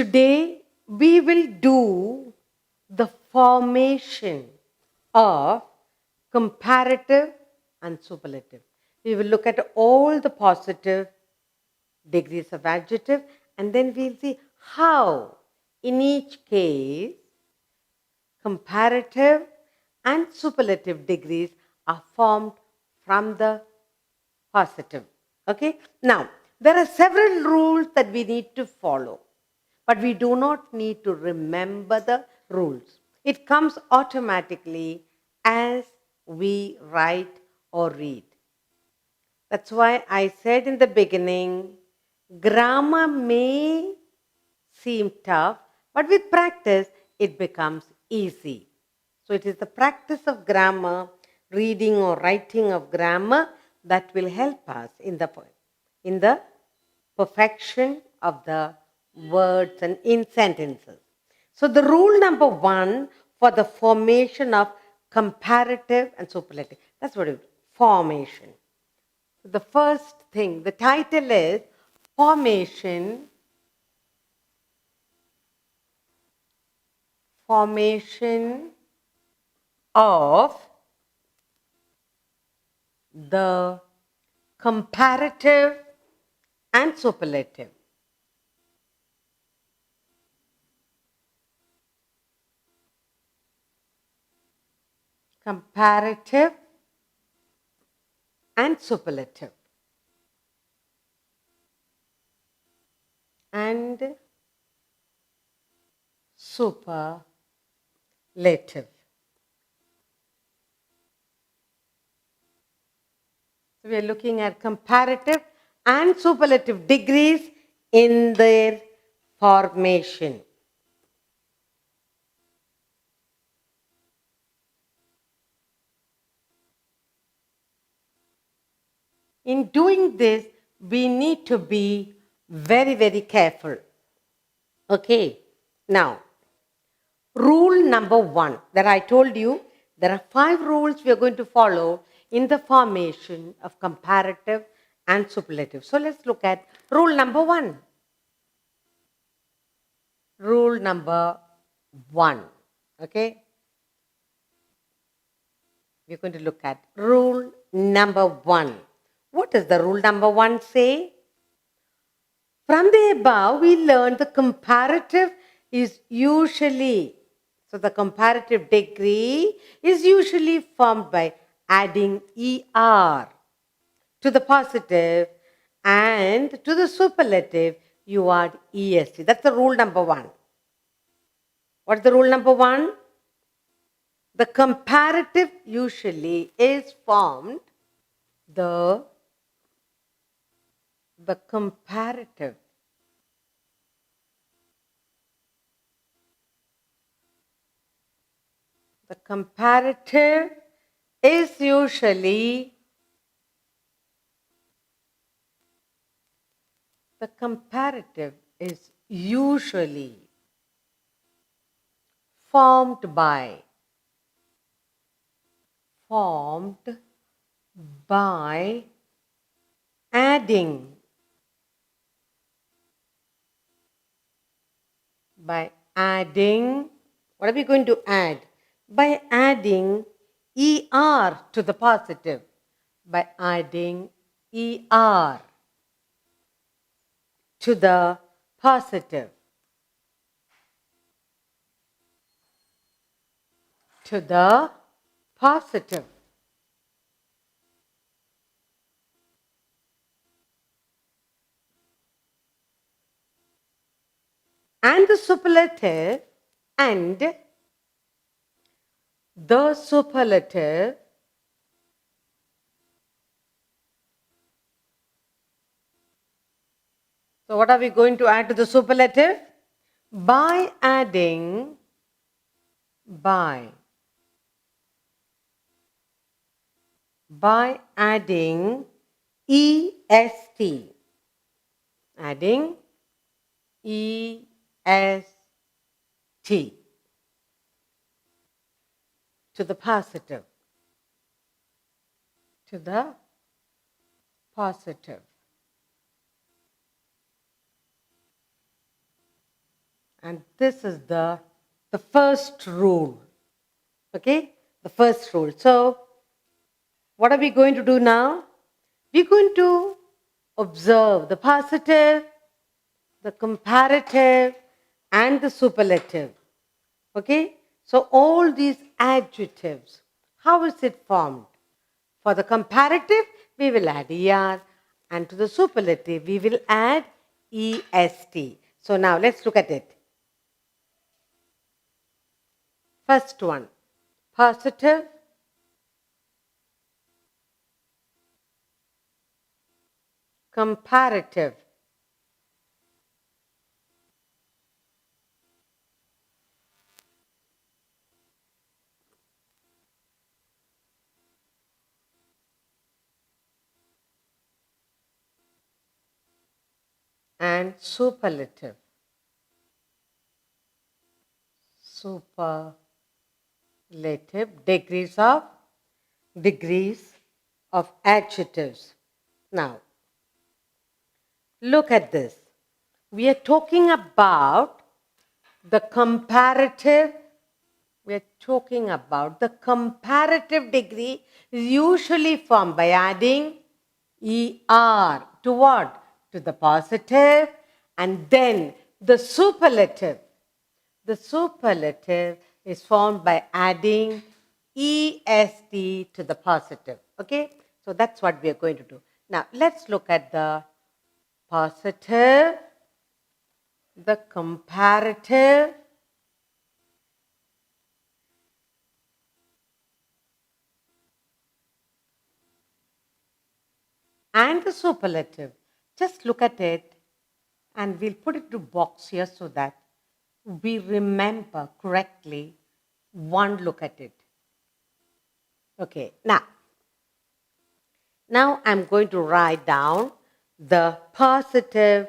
Today we will do the formation of comparative and superlative. We will look at all the positive degrees of adjective, and then we'll see how in each case comparative and superlative degrees are formed from the positive. Okay? Now, there are several rules that we need to follow, but we do not need to remember the rules. It comes automatically as we write or read. That's why I said in the beginning, grammar may seem tough, but with practice, it becomes easy. So it is the practice of grammar, reading or writing of grammar, that will help us in the perfection of the words and in sentences. So the rule number 1 for the formation of comparative and superlative, that's what it is, formation. The first thing, the title is formation of the comparative and superlative. Comparative and superlative. And superlative. So we are looking at comparative and superlative degrees in their formation. In doing this, we need to be very, very careful. Okay, now, rule number 1 that I told you, there are 5 rules we are going to follow in the formation of comparative and superlative. So let's look at rule number 1. Rule number 1. Okay? We're going to look at rule number 1. What does the rule number 1 say? From the above, we learned the comparative is usually, so the comparative degree is usually formed by adding ER to the positive, and to the superlative, you add EST. That's the rule number 1. What's the rule number 1? The comparative usually is formed, the comparative is usually formed by adding what are we going to add? By adding ER to the positive. By adding ER to the positive. To the positive. And the superlative, so what are we going to add to the superlative? By adding EST. Adding EST to the positive. To the positive. And this is the first rule. Okay? The first rule. So, what are we going to do now? We're going to observe the positive, the comparative, and the superlative. Okay? So, all these adjectives, how is it formed? For the comparative, we will add ER, and to the superlative, we will add EST. So, now let's look at it. First one, positive, comparative, and superlative. Superlative, degrees of adjectives. Now, look at this. We are talking about the comparative. We are talking about the comparative degree is usually formed by adding ER to what? To the positive, and then the superlative. The superlative is formed by adding EST to the positive. Okay? So that's what we are going to do. Now, let's look at the positive, the comparative, and the superlative. Just look at it, and we'll put it to box here so that we remember correctly one look at it. Okay, now I'm going to write down the positive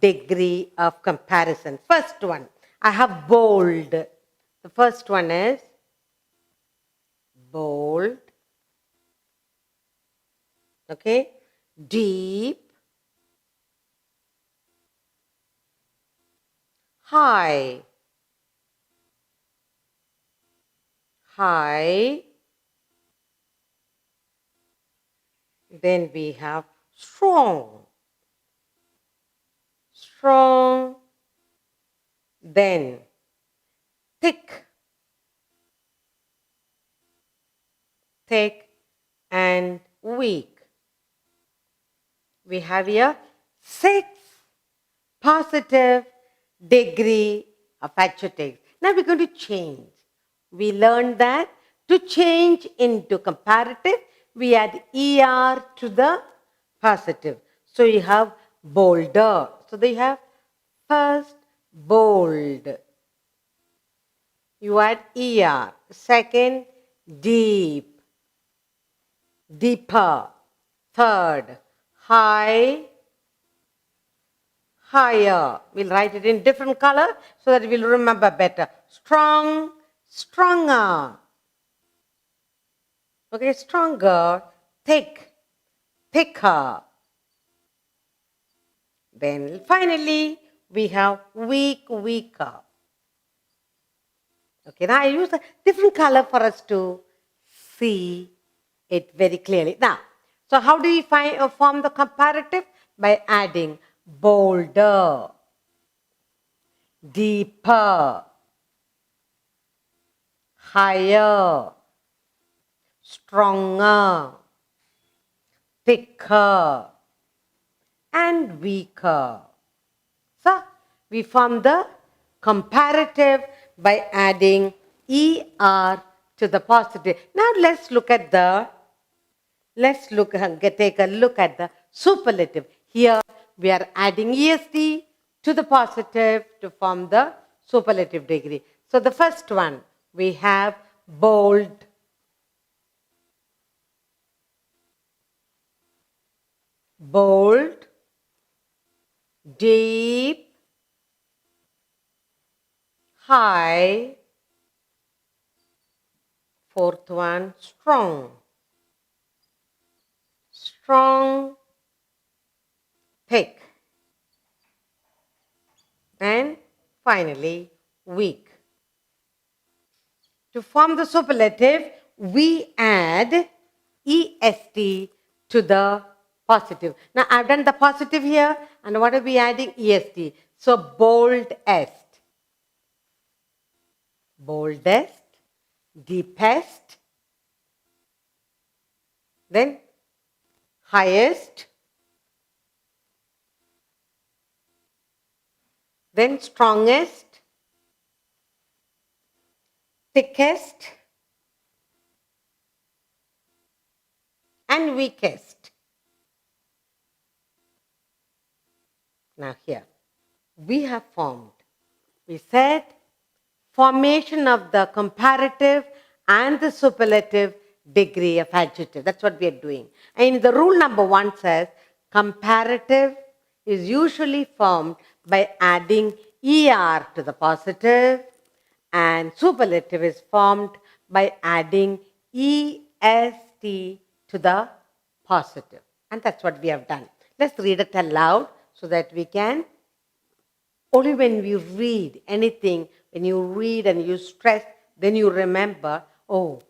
degree of comparison. First one, I have bold. The first one is bold. Okay, deep, high, high. Then we have strong, strong. Then thick, thick, and weak. We have here 6 positive degree of adjectives. Now we're going to change. We learned that to change into comparative, we add ER to the positive. So you have bolder. So they have first bold. You add ER. Second, deep, deeper. Third, high, higher. We'll write it in different color so that we'll remember better. Strong, stronger. Okay, stronger, thick, thicker. Then finally, we have weak, weaker. Okay, now I use a different color for us to see it very clearly. Now, so how do we form the comparative? By adding bolder, deeper, higher, stronger, thicker, and weaker. So, we form the comparative by adding ER to the positive. Now, let's take a look at the superlative. Here, we are adding EST to the positive to form the superlative degree. So, the first one, we have bold, bold, deep, high. Fourth one, strong, strong, thick. And finally, weak. To form the superlative, we add est to the positive. Now, I've done the positive here, and what are we adding? Est. So, boldest, boldest, deepest, then highest, then strongest, thickest, and weakest. Now here, we have formed, we said, formation of the comparative and the superlative degree of adjective. That's what we are doing. And the rule number 1 says, comparative is usually formed by adding er to the positive, and superlative is formed by adding est to the positive. And that's what we have done. Let's read it aloud so that we can, only when we read anything, when you read and you stress, then you remember, oh,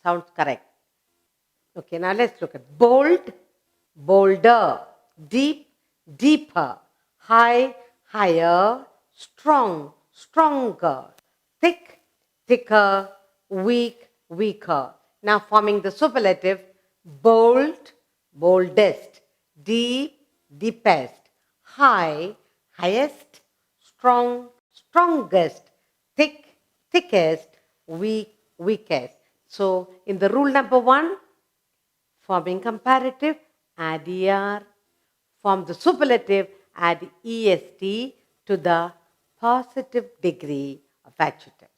sounds correct. Okay, now let's look at bold, bolder, deep, deeper, high, higher, strong, stronger, thick, thicker, weak, weaker. Now forming the superlative, bold, boldest, deep, deepest, high, highest, strong, strongest, thick, thickest, weak, weakest. So in the rule number 1, forming comparative, add er. Form the superlative, add est to the positive degree of adjective.